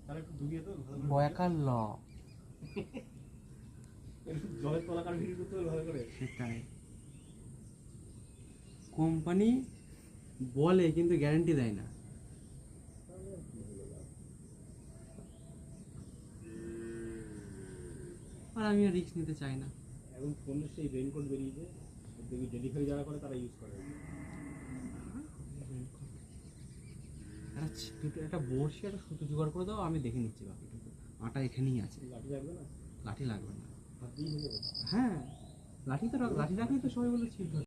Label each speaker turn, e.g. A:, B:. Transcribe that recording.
A: তাহলে একটু ডুবিয়ে তো ভালো করে
B: বয়াকার ল
A: একটু জলের তলাকার ভিডিও করতে হবে ভালো করে।
B: সেটাই কোম্পানি বলে কিন্তু গ্যারান্টি দেয় না। আর আমি রিস্ক নিতে চাই না।
A: এখন ফোনের সেই রেইনকোট বেরিয়েছে, দেখবি ডেলিভারি যারা করে তারা ইউজ করে।
B: দুটো একটা বড়শি একটা সুতো জোগাড় করে দাও, আমি দেখে নিচ্ছি বাকিটুকু। আটা এখানেই আছে।
A: লাঠি লাগবে না,
B: লাঠি লাগবে না।
A: হাত দিয়েই হয়ে যাবে।
B: হ্যাঁ লাঠি তো লাঠি রাখলেই তো সবাই বলে ছিপ ধরে।